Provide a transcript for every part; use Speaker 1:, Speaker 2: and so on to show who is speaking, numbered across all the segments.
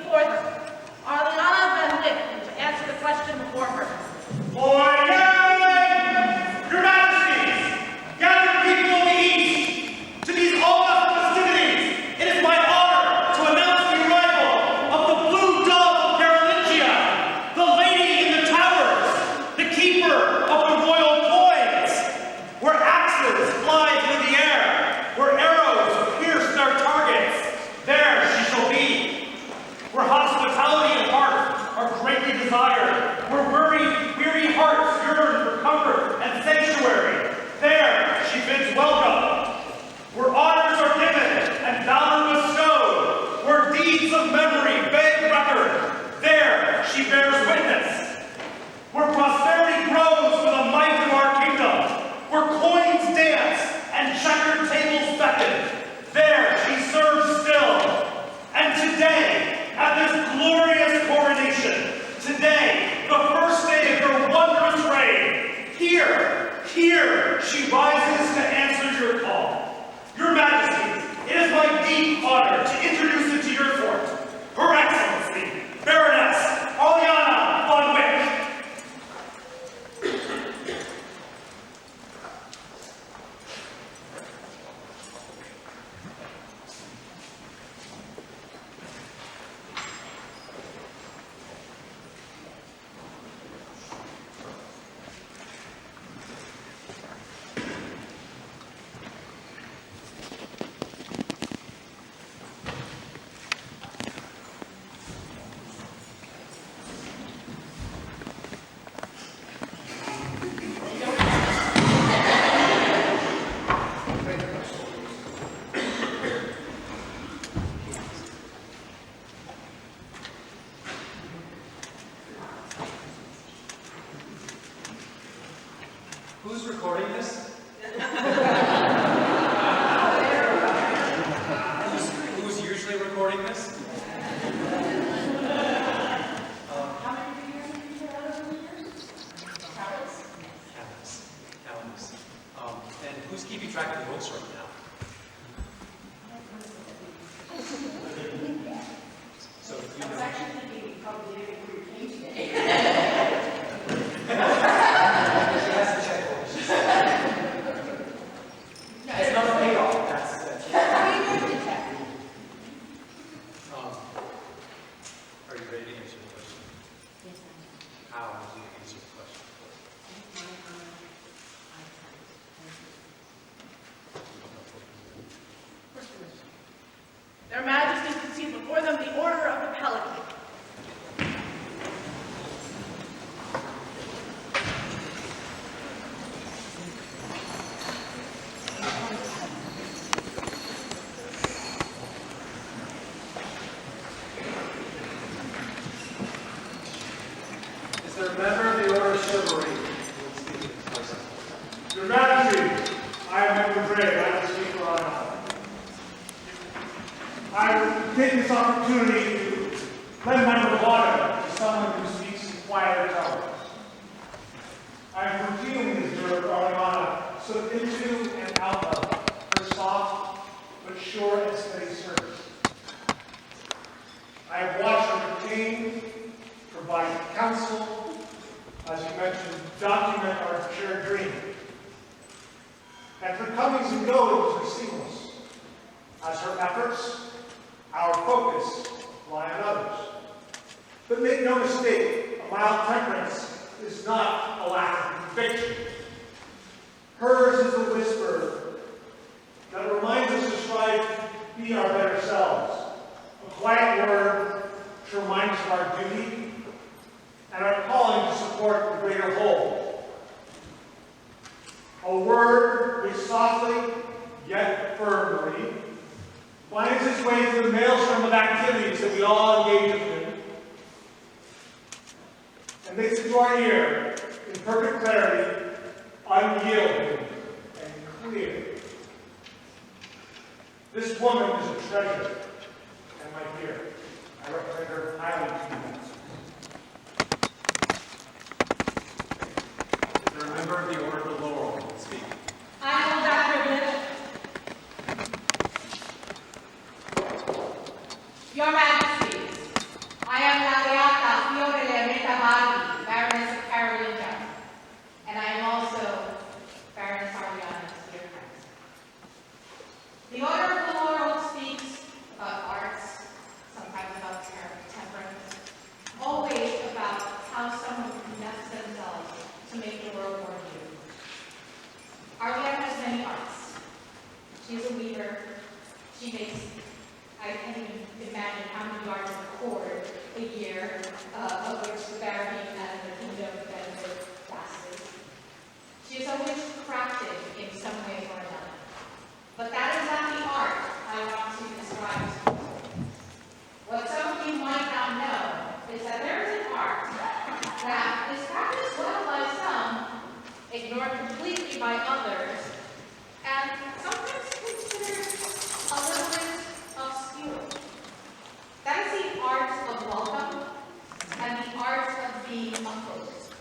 Speaker 1: before them, Arlyana van Wyck, to answer the question before her.
Speaker 2: Oyez! Your Majesties, gathered people of the East, to these august festivities, it is my honor to announce the arrival of the blue dove of Carolingia, the lady in the towers, the keeper of the royal coins, where axes fly through the air, where arrows pierce their targets, there she shall be. Where hospitality and heart are greatly desired, where weary hearts yearn for comfort and sanctuary, there she bids welcome. Where honors are given and valor bestowed, where deeds of memory beg record, there she bears witness. Where prosperity grows for the might of our kingdom, where coins dance and checkered tables beckon, there she serves still. And today, at this glorious coronation, today, the first day of your wondrous reign, here she rises to answer your call. Your Majesties, it is my deep honor to introduce it to your court, Her Excellency, Baroness Arlyana van Wyck.
Speaker 3: Who's recording this? Who's usually recording this?
Speaker 1: How many years have you been out of the years?
Speaker 3: Countless. And who's keeping track of the books right now? So you
Speaker 1: I was
Speaker 3: know.
Speaker 1: actually thinking probably leaving for your came today.
Speaker 3: She has to check for it. It's not a payoff. That's
Speaker 1: How are you going to check?
Speaker 3: Are you ready to answer the question?
Speaker 1: Yes,
Speaker 3: How would you answer the question?
Speaker 1: Their Majesties can see before them the Order of the Pelican.
Speaker 3: Is there a member of the Order of Chivalry who will speak in this person?
Speaker 2: Your Majesty, I am Master Brenden. I will speak for Arden. I will take this opportunity to lend my bravado to someone who speaks in quieter tones. I am revealing this nerve, Arlyana, so that into and out of her soft but sure and steady service. I have watched her retain, provide counsel, as you mentioned, document our shared dream. And her comings and goings are seamless, as her efforts, our focus, lie on others. But make no mistake, a mild temperance is not a lack of conviction. Hers is a whisper that reminds us to strive to be our better selves. A quiet word to remind us of our duty and our calling to support the greater whole. A word which softly, yet firmly, finds its way through the maelstrom of activities that we all engage in, and makes it to our ear in perfect clarity, unyielding, and clear. This woman is a treasure, and my dear, I recommend her highly to you.
Speaker 3: Is there a member of the Order of the Laurel who will speak?
Speaker 1: I hold that privilege. Your Majesties,
Speaker 4: I am Baroness of Coronation, and I am also Baroness Arlyana's dear friend. The Order of the Laurel speaks about arts, sometimes about temperance, always about how someone conducts themselves to make the world more beautiful. Arlyana has many arts. She's a weaver. She makes, I can't even imagine how many yards of cord a year, of which the Barony and the kingdom benefit vastly. She is always crafted in some way or another. But that is not the art I want to describe to you. What some of you might not know is that there is an art that is practiced well by some, ignored completely by others, and sometimes considered a little bit obscure. That is the art of welcome and the art of being opposed.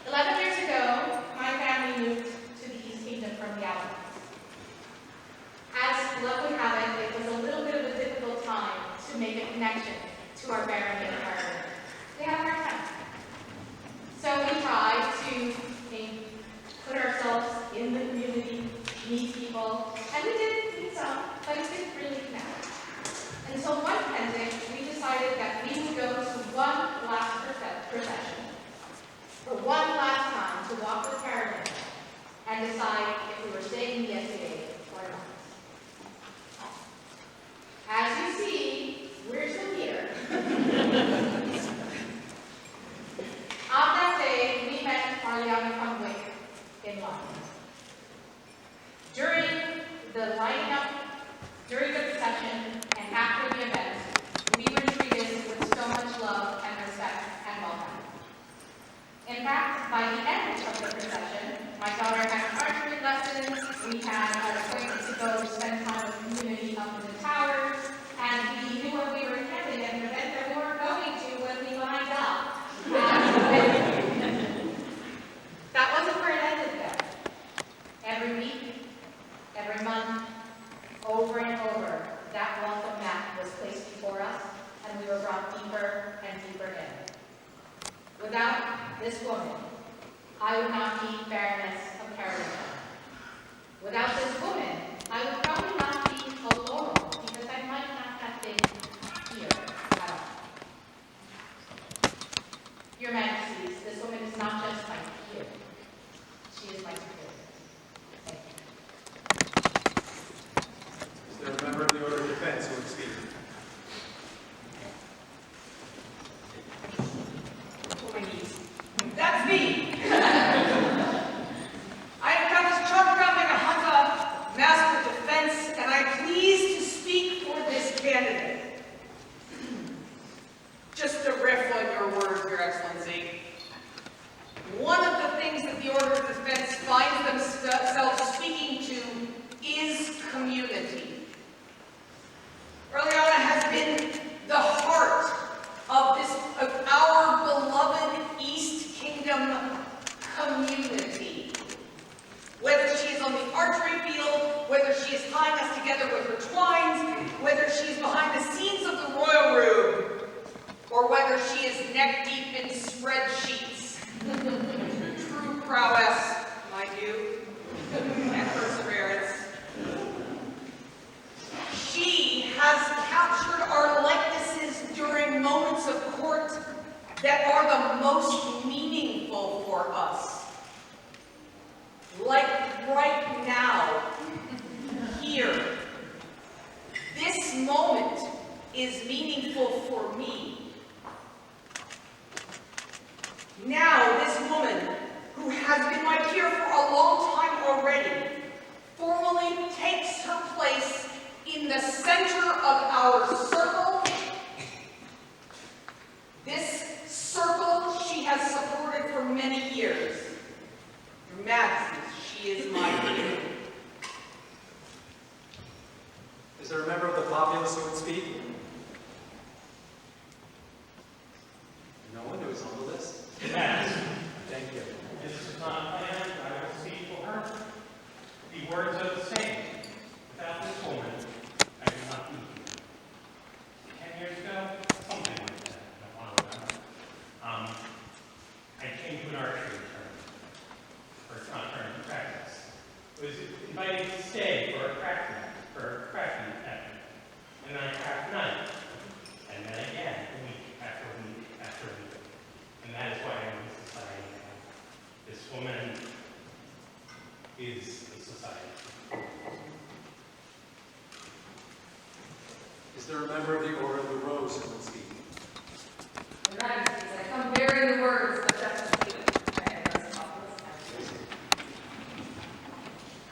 Speaker 4: 11 years ago, my family moved to the East Kingdom from the Outlands. As luck would have it, it was a little bit of a difficult time to make a connection to our Barony and Arden. We had a hard time. So we tried to put ourselves in the community, meet people, and we did meet some, but it didn't really connect. And so one Kensington, we decided that we would go to one last procession, for one last time to walk with Kareman and decide if we were staying in the SCA or not. As you see, we're still here. On that day, we met Arlyana van Wyck in London. During the lining up, during the procession, and after the event, we were treated with so much love and respect and welcome. In fact, by the end of the procession, my daughter had archery lessons, we had an appointment to go spend time with the community up in the towers, and we knew where we were headed at an event that we weren't going to when we lined up. That wasn't where it ended though. Every week, every month, over and over, that welcome mat was placed before us, and we were brought deeper and deeper in. Without this woman, I would not be Baroness of Coronation. Without this woman, I would probably not be a Laurel, because I might not have been here at all. Your Majesties, this woman is not just my peer. She is my superior. Thank you.
Speaker 5: Is there a member of the Order of Defense who would speak?
Speaker 6: That's me! I am Countess Chartergown Hunter, Master of Defense, and I'm pleased to speak for this candidate. Just to riff on your words, Your Excellency. One of the things that the Order of Defense finds themselves speaking to is community. Arlyana has been the heart of our beloved East Kingdom community. Whether she is on the archery field, whether she is tying us together with her twines, whether she is behind the scenes of the royal room, or whether she is neck deep in spreadsheets. True prowess, mind you, and perseverance. She has captured our likenesses during moments of court that are the most meaningful for us. Like right now, here. This moment is meaningful for me. Now, this woman, who has been my peer for a long time already, formally takes her place in the center of our circle. This circle she has supported for many years. Your Majesty, she is my peer.
Speaker 5: Is there a member of the populace who would speak? No one who is on the list?
Speaker 7: Yes.
Speaker 5: Thank you.
Speaker 7: This is not planned. I will speak for her. The words are the same. Without this woman, I could not be here. 10 years ago,
Speaker 5: there a member of the Order of the Rose who would speak?
Speaker 8: Your Majesties, I come bearing the words of Justice Stephen.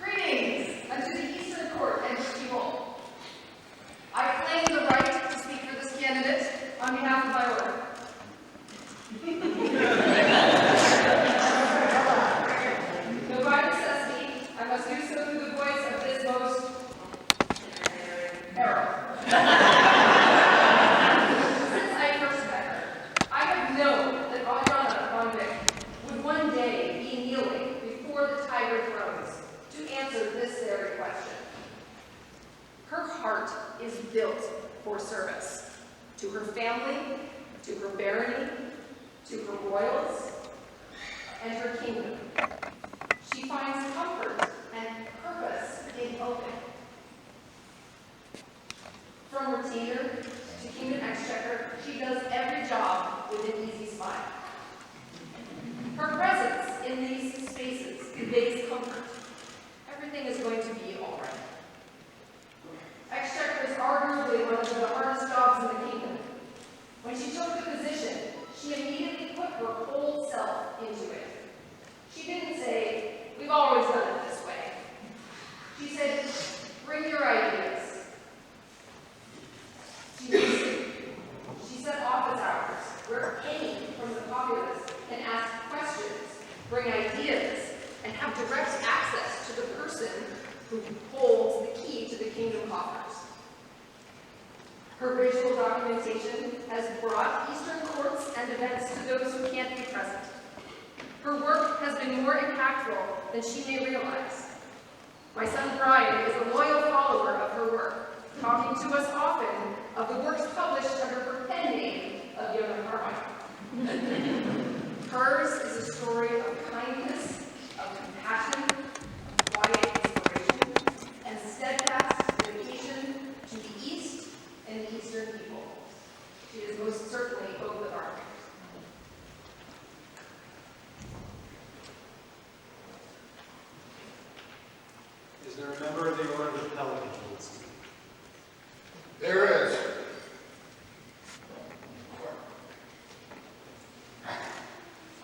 Speaker 8: Greetings unto the Eastern Court and its people. I claim the right to speak for this candidate on behalf of my order. Though by necessity, I must do so through the voice of this most herald. Since I first met her, I have known that Arlyana van Wyck would one day be kneeling before the Tiger thrones to answer this very question. Her heart is built for service to her family, to her barony, to her royals, and her kingdom. She finds comfort and purpose in helping. From retainer to kingdom exchequer, she does every job with an easy smile. Her presence in these spaces conveys comfort. Everything is going to be all right. Exchequer is arguably one of the hardest jobs in the kingdom. When she took the position, she immediately put her whole self into it. She didn't say, "We've always done it this way." She said, "Bring your ideas." She listened. She set office hours where any from the populace can ask questions, bring ideas, and have direct access to the person who holds the key to the kingdom coffers. Her visual documentation has brought Eastern courts and events to those who can't be present. Her work has been more impactful than she may realize. My son Brian is a loyal follower of her work, talking to us often of the works published under her pen name of Young Carmichael. Hers is a story of kindness, of compassion, of quiet inspiration, and steadfast dedication to the East and the Eastern people. She is most certainly both of our peers.
Speaker 5: Is there a member of the Order of the Pelican who would speak?
Speaker 9: There is.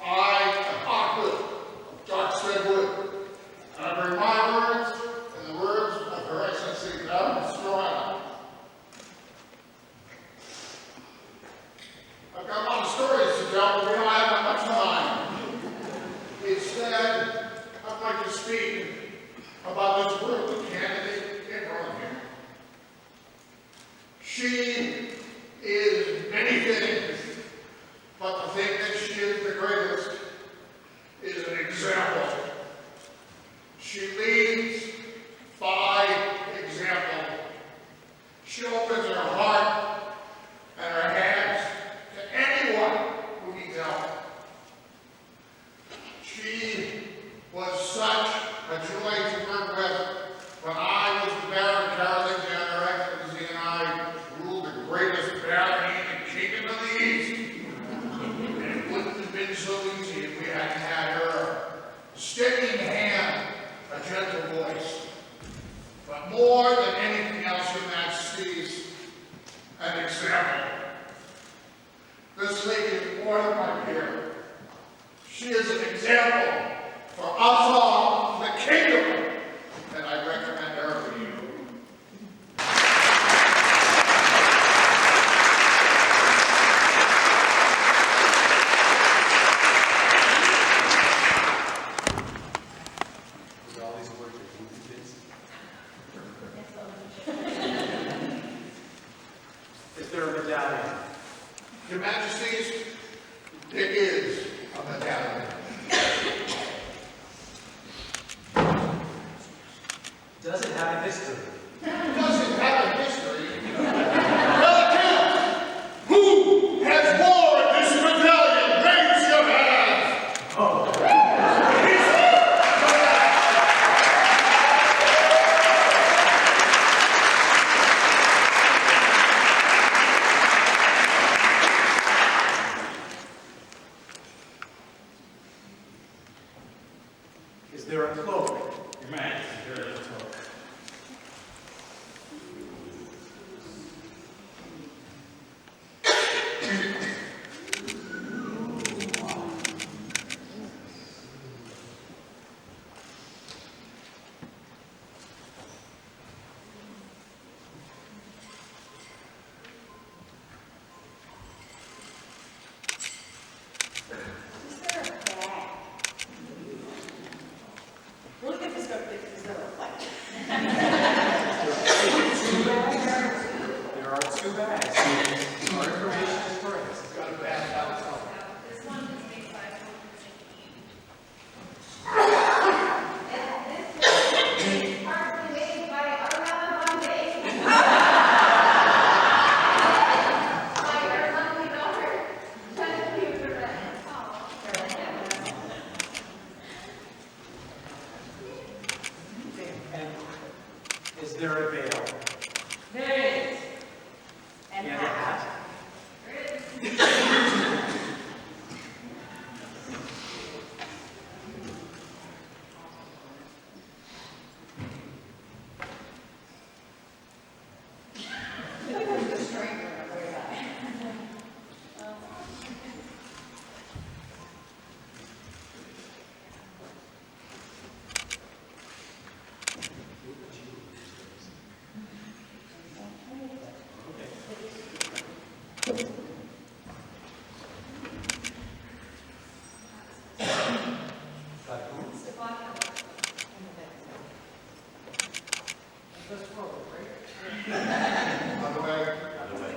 Speaker 9: I am Hawkwood of Dark Wood, and I bring my words and the words of Her Excellency Baroness Ryan. I've got a lot of stories to tell, but we don't have that much time. Instead, I'd like to speak about this worthy candidate in Barony. She is many things, but the thing that she is the greatest is an example. She leads by example. She opens her heart and her hands to anyone who needs help. She was such a joy to work with when I was the Baron Caroline, Her Excellency and I ruled the greatest barony in the Kingdom of the East. And it wouldn't have been so easy if we hadn't had her steady hand, a gentle voice. But more than anything else, Your Majesties, an example. This lady is more than my peer. She is an example for us all, the kingdom, and I recommend her for you.
Speaker 5: With all these words, are you convinced? Is there a medallion?
Speaker 9: Your Majesties, it is a medallion.
Speaker 5: Does it have a history?
Speaker 9: Does it have a history? Pelican, who has worn this medallion? Raise your hands!
Speaker 3: too bad. Our information is correct. It's got a bad balance.
Speaker 1: This one is made by partly made by Arlyana van Wyck. My lovely daughter, Tindal.
Speaker 5: And is there a veil?
Speaker 6: There it is. And
Speaker 5: Yeah.
Speaker 6: hat.
Speaker 9: By the way, Captain,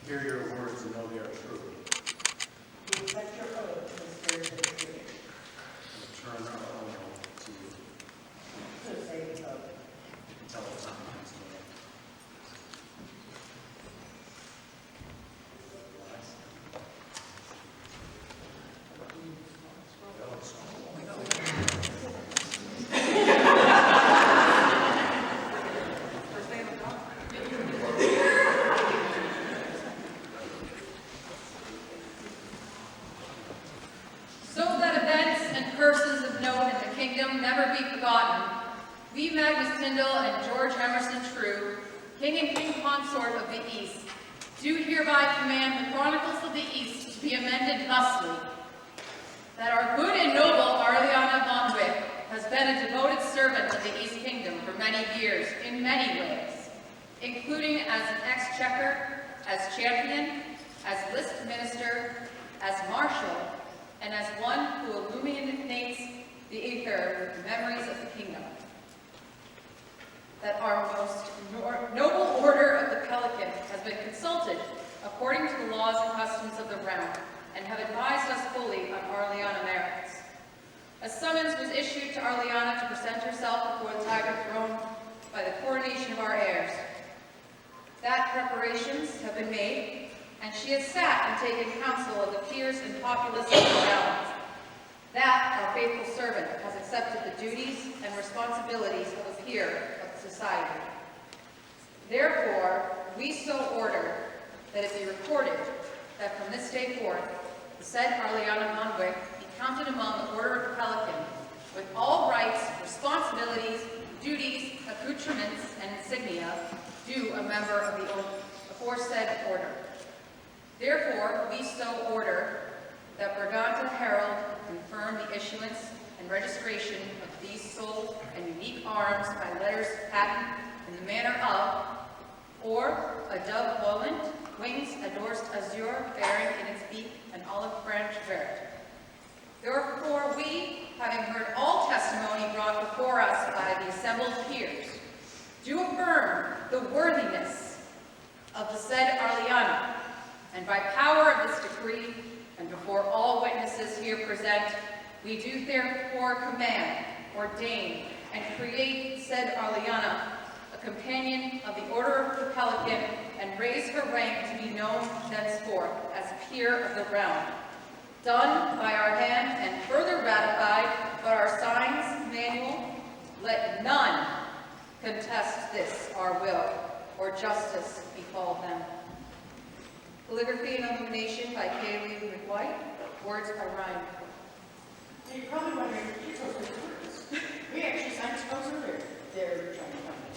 Speaker 3: Hear your words and know they are true.
Speaker 6: We accept your oath to the spirit of the truth.
Speaker 3: Return our oath to you.
Speaker 6: So say the oath.
Speaker 3: Tell us something comes to me.
Speaker 8: So that events and persons of note in the kingdom never be forgotten, we Magnus Tindal and George Emerson True, King and Queen Consort of the East, do hereby command the Chronicles of the East to be amended thusly, that our good and noble Arlyana van Wyck has been a devoted servant of the East Kingdom for many years in many ways, including as an exchequer, as champion, as list minister, as marshal, and as one who illuminates the ether with memories of the kingdom. That our most noble order of the Pelican has been consulted according to the laws and customs of the realm, and have advised us fully on Arlyana merits. A summons was issued to Arlyana to present herself before the Tiger throne by the coronation of our heirs. That preparations have been made,
Speaker 10: and she has sat and taken counsel of the peers and populace of the realm. That our faithful servant has accepted the duties and responsibilities of a peer of society. Therefore, we so order that it be recorded that from this day forth, the said Arlyana van Wyck be counted among the Order of the Pelican, with all rights, responsibilities, duties, accoutrements, and insignia due a member of the aforesaid order. Therefore, we so order that Braganta Herald confirm the issuance and registration of these sole and unique arms by letters patent in the manner of, or a dove volant, wings adorsed azure, bearing in its beak an olive branch vert. Therefore, we, having heard all testimony brought before us by the assembled peers, do affirm the worthiness of the said Arlyana, and by power of this decree, and before all witnesses here present, we do therefore command, ordain, and create said Arlyana a companion of the Order of the Pelican, and raise her rank to be known thenceforth as peer of the realm. Done by our hand and further ratified by our signs manual, let none contest this our will, or justice befall them. Calligraphy and illumination by Leigh Mac Whyte. Words by Ryan.
Speaker 1: You're probably wondering, who chose those words? We actually signed those earlier. They're trying to find it.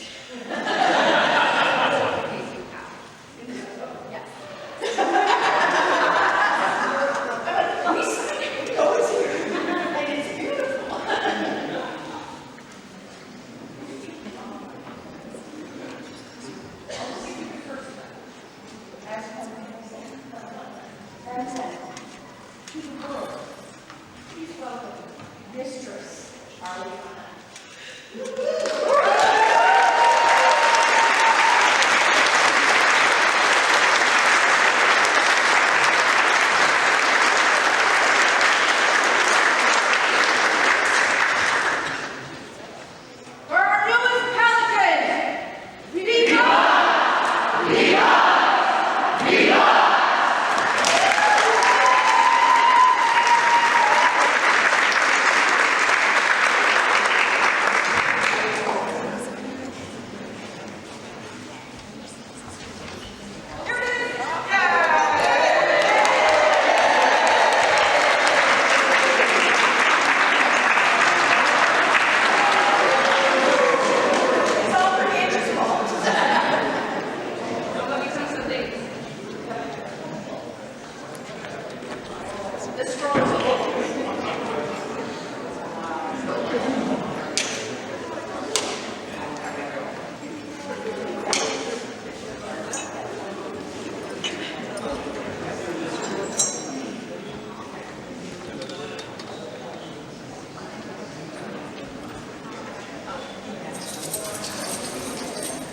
Speaker 8: In case you have.
Speaker 1: Yes.
Speaker 8: We signed it. We know it's here.
Speaker 1: And it's beautiful. To the world, please welcome Mistress Arlyana. For our newest Pelican, Viva! Viva! Viva!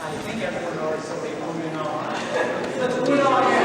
Speaker 3: I think everyone knows something moving on. Let's move on here.